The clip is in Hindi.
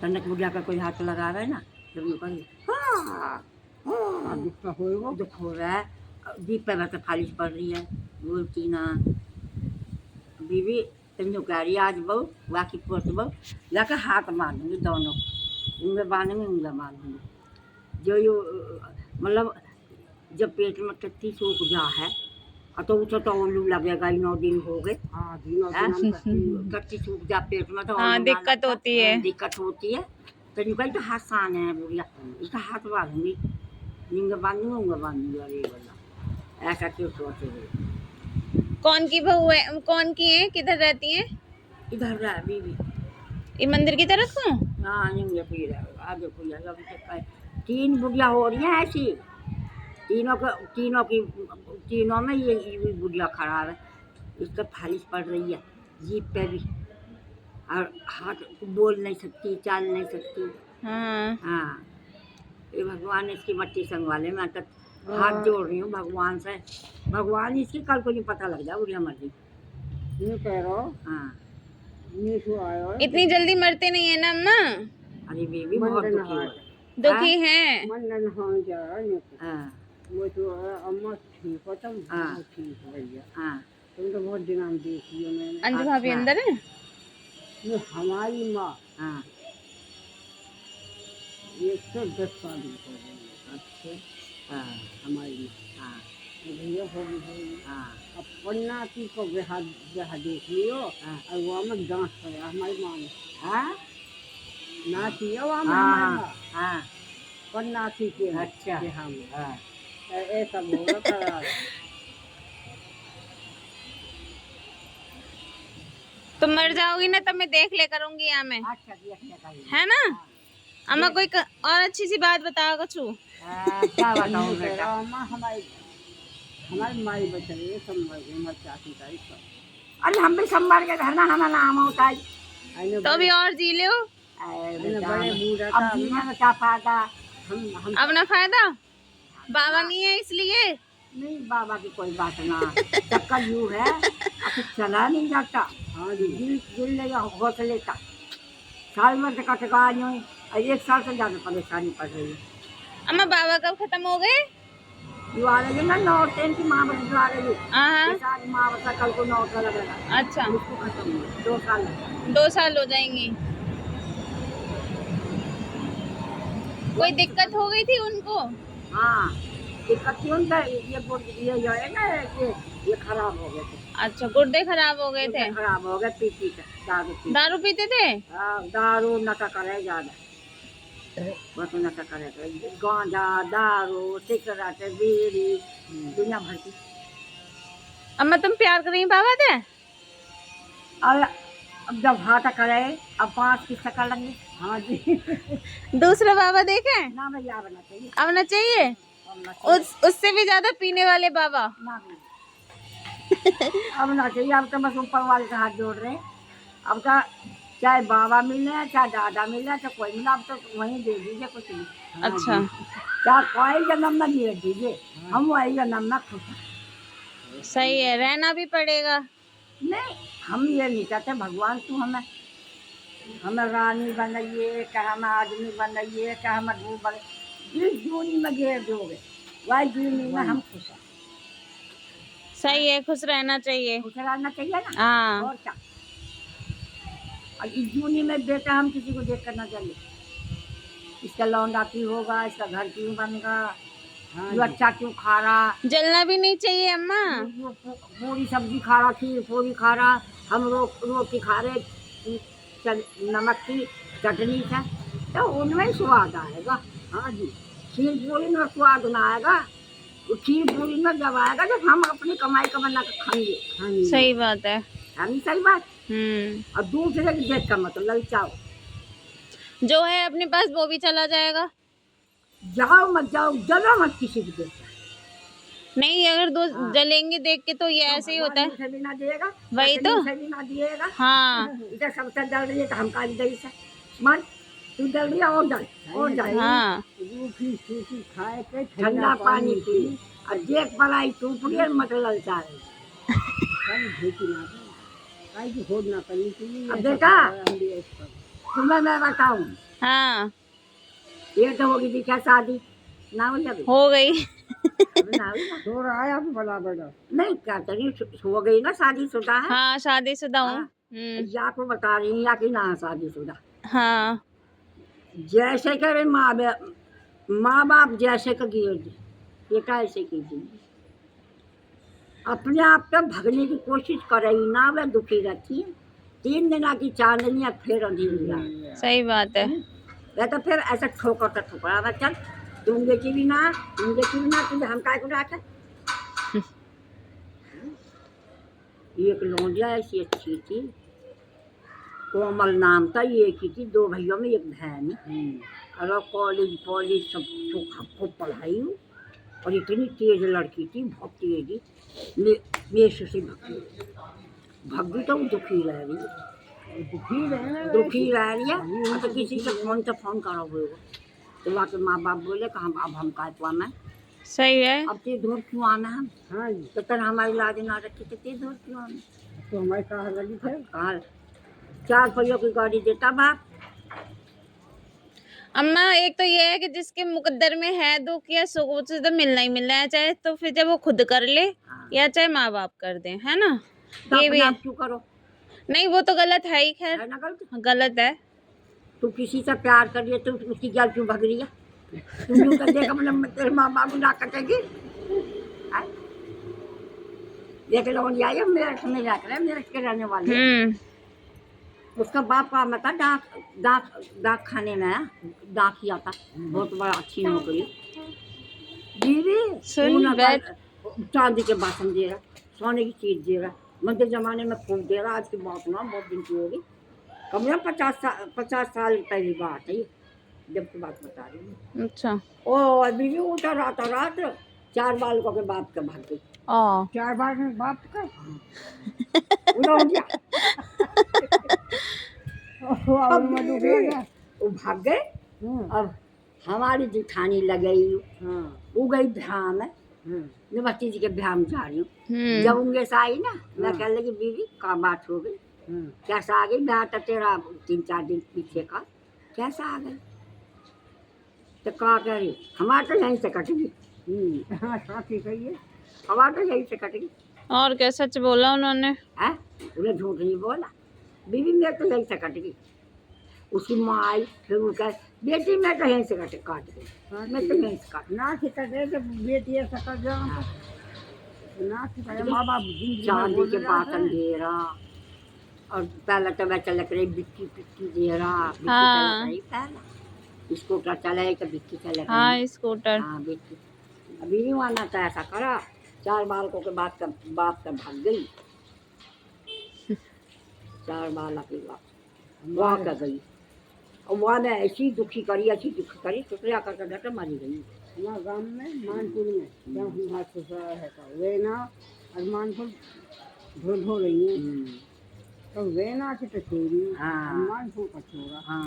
तनक बुढ़िया का कोई हाथ लगा रहा है ना, जब ये कहेंगे हाँ दुख हो रहा है, दीप पे बस फालिश पड़ रही है, बोलती ना बीवी तुम कह रही आज बहू बाकी पोत बहू जाकर हाथ बांधूंगी दोनों, उंगली बांधूंगी उंगली बांधूंगी जो यो मतलब जब पेट में टट्टी सूख जा है तो उसे तो उल्लू लगेगा ही 9 दिन हो गए। टट्टी सूख जा पेट में तो हाँ दिक्कत होती है, दिक्कत होती है। तो यूँ कहीं तो हाथ सान है बुढ़िया, इसका हाथ बांधूंगी उंगली बांधूंगी अरे बोला ऐसा क्यों सोचे हुए। कौन की बहू है, कौन की है, किधर रहती है? इधर रहा बीवी ये मंदिर की तरफ को? हाँ नहीं पी रहा आगे कोई अभी तक 3 बुढ़िया हो रही हैं ऐसी, तीनों में ये बुढ़िया खराब है, इसका फालिश पड़ रही है जीप पे भी और हाथ बोल नहीं सकती चाल नहीं सकती। हाँ हाँ ये भगवान इसकी मट्टी संगवाले, मैं तो हाथ जोड़ रही हूँ भगवान से, भगवान इसकी कल को नहीं पता लग जाए बुढ़िया मर्जी ये कह रहा। हाँ इतनी जल्दी मरते नहीं है ना अम्मा? अरे बेबी बहुत दुखी है। हाँ वो तो अम्मा ठीक हो तुम ठीक हो भैया। हाँ तुम तो बहुत दिन हम देखी हो मैंने। अंजू भाभी अंदर है? ये हमारी माँ हाँ 110 साल की हो गई। अच्छा हाँ हमारी माँ हाँ भैया हो गई। हाँ अब पन्नाती को बेहा देख लियो और वो में डांस करे हमारी माँ ने। हाँ नाची है वहाँ में हाँ हमारी माँ हाँ पन्नाती के। अच्छा हाँ हाँ ऐसा बोला था। तुम मर जाओगी ना तब मैं देख ले करूंगी यहाँ में, अच्छा है ना? अम्मा कोई और अच्छी सी बात बताओ कछु। क्या बताऊँ बेटा अम्मा हमारी माई बच रही है सब मर गई, हमारी चाची ताई सब। अरे हम भी संभाल के घर ना हमें नाम होता है तो अभी और जी लो, बड़े बूढ़ा अब जीने में क्या फायदा। हम अब ना फायदा, बाबा नहीं है इसलिए। नहीं बाबा की कोई बात ना, चक्कर यूँ है अब चला नहीं जाता। हाँ जी दिल लेगा हौसले का साल भर से कटका नहीं और 1 साल से ज़्यादा परेशानी पड़ रही है। अम्मा बाबा कब खत्म हो गए? जो आ रही है ना 9 की माँ बस जो आ रही है, हाँ सारी माँ बस कल को 9 का लगेगा। अच्छा उसको खत्म हुआ 2 साल 2 साल हो जाएंगी। कोई दिक्कत हो गई थी उनको? हाँ दिक्कत थी उनका, ये जो है ना ये खराब हो गए थे। अच्छा गुर्दे खराब हो गए थे, खराब हो गए पीती दारू दारू पीते थे? दारू नशा करे ज्यादा, बहुत नशा करे गांजा दारू सिगरेट बीड़ी दुनिया भर की। अम्मा तुम प्यार कर रही बाबा से? और अब जब हाथ करे अब 5 की शक्ल लगी। हाँ जी दूसरा बाबा देखे ना भैया आना चाहिए, अब ना चाहिए उससे भी ज्यादा पीने वाले बाबा ना अब ना चाहिए। अब तो बस ऊपर वाले का हाथ जोड़ रहे हैं, अब का चाहे बाबा मिल रहे हैं चाहे दादा मिल रहे हैं चाहे कोई मिला, अब तो वहीं दे दीजिए कुछ नहीं। अच्छा चाहे कोई जन्म में दे दीजिए, हम वही जन्म में खुश हैं। सही है, रहना भी पड़ेगा। नहीं हम ये नहीं चाहते भगवान तू हमें रानी बनाइए क्या हमें आदमी बनाइए क्या हमें धूप बने, जिस जूनी में घेर दोगे वही जूनी में हम खुश हैं। सही है, खुश रहना चाहिए, खुश रहना चाहिए ना। हाँ और क्या, और इस जूनी में बेटा हम किसी को देख कर ना चले, इसका लौंडा क्यों होगा, इसका घर क्यों बनेगा, ये अच्छा क्यों खा रहा, जलना भी नहीं चाहिए अम्मा। पूरी सब्जी खा रहा खीर पूरी खा रहा, हम रोटी खा रहे नमक की चटनी से, तो उनमें स्वाद आएगा। हाँ जी खीर पूरी में स्वाद ना आएगा, खीर पूरी में जब आएगा जब हम अपनी कमाई का बना कर खाएंगे। सही बात है, हम सही बात। और दूसरे की देख का मतलब ललचाओ, जो है अपने पास वो भी चला जाएगा। जाओ मत जाओ जलो मत किसी को देख नहीं अगर दो जलेंगे देख के तो ये ऐसे ही होता है, भी ना दिएगा वही तो भी ना दिएगा। हाँ इधर सबसे जल रही है तो हम काली दही से मन तू जल रही है और जल हाँ सूखी खाए के ठंडा पानी पी और देख पलाई तू पूरी मत ललचा रही। अब बेटा तुम्हें मैं बताऊं हाँ ये तो होगी थी क्या शादी ना हुई अभी हो गई। अभी ना हुई ना सो रहा है अब बड़ा बड़ा। नहीं क्या तरी हो गई ना शादीशुदा है हाँ शादीशुदा हूँ। हाँ या को बता रही या कि ना शादीशुदा हाँ जैसे करे माँ बाप जैसे का बेटा ऐसे कीजिए अपने आप पे भगने की कोशिश करेगी ना वह दुखी रहती है 3 दिन की चांदनी फिर अंधेरी रात सही बात है। वह तो फिर ऐसा ठोकर का ठोकरा वह चल तुम बेची भी ना तुझे हम काय को डांटे एक लौंडिया ऐसी अच्छी थी कोमल नाम था ये की थी 2 भैयों में 1 बहन और कॉलेज सब खूब पढ़ाई और इतनी तेज लड़की थी बहुत तेज मेरे से भग्गी तो दुखी रह रही दुखी रह रही है तो किसी से फोन करो हुए तो वहाँ के माँ बाप बोले कि हम काटवा में सही है। अब ते धूर क्यों आना हम हाँ तो तर हमारी लाज ना रखी तो ते धूर क्यों आना तो हमारे कहा लगी थे कहा 4 पहियों की गाड़ी देता बाप अम्मा एक तो ये है कि जिसके मुकद्दर में है दुख या सुख उसे तो मिलना ही मिलना है, चाहे तो फिर जब वो खुद कर ले या चाहे माँ बाप कर दे, है ना। तो ये भी अपने है। आप क्यों करो नहीं वो तो गलत है ही, खैर है ना गलत गलत है। तू किसी से प्यार कर लिया तो उसकी गल क्यों भग रही है तुम यूं कर देगा मतलब तेरे माँ बाप को ना कटेगी देख लो आई मेरठ में जाकर मेरठ के रहने वाले उसका बाप का मैं था डाक खाने में डाकिया था बहुत बड़ा अच्छी नौकरी दीदी सुन बैठ। चांदी के बासन दे रहा सोने की चीज दे रहा मंदिर जमाने में फूल दे रहा आज की बात ना बहुत दिन की होगी कम से कम 50 साल पहली बात है ये जब की बात बता रही हूँ अच्छा ओ अभी भी उठा रात 4 बालकों के बाप के भाग गई 4 बार में बाप का उड़ा गया अब मधु गया वो भाग गए अब हमारी जिठानी लगई वो गई भ्याम है मैं बच्ची जी के भ्याम जा रही हूँ जब उनके से आई ना मैं कह लगी बीवी का बात हो गई कैसा आ गई ब्याह तो तेरा 3-4 दिन पीछे का कैसा आ गई तो कहा कह रही हमारा तो यहीं से कटेगी हाँ साथी कहिए हमारा तो यहीं से कटेगी और क्या सच बोला उन्होंने। है उन्हें झूठ नहीं बोला बीवी मेरे तो यहीं से कट गई उसकी माँ आई फिर वो कह बेटी मैं तो यहीं से काट गई मैं तो यहीं से काट ना खितरे तो बेटी ऐसा कर जाओ ना खितरे माँ बाप चांदी के बासन दे रहा और पहले तो मैं चलक रही बिक्की पिक्की दे रहा हाँ। रही पहले स्कूटर चले तो बिक्की चलक हाँ स्कूटर। हाँ बिक्की अभी नहीं आना तो ऐसा करा 4 बालकों के बाप का भाग गई 4 बालक की बाप वहाँ का गई और वहाँ में ऐसी दुखी करी टुकड़िया करके डटे मारी गई हमारे गाँव में मानपुर में जब हमारा ससुराल है तो वे ना और मानपुर धो रही है तो वे ना की तो छोड़ी हाँ मानपुर का छोड़ा। हाँ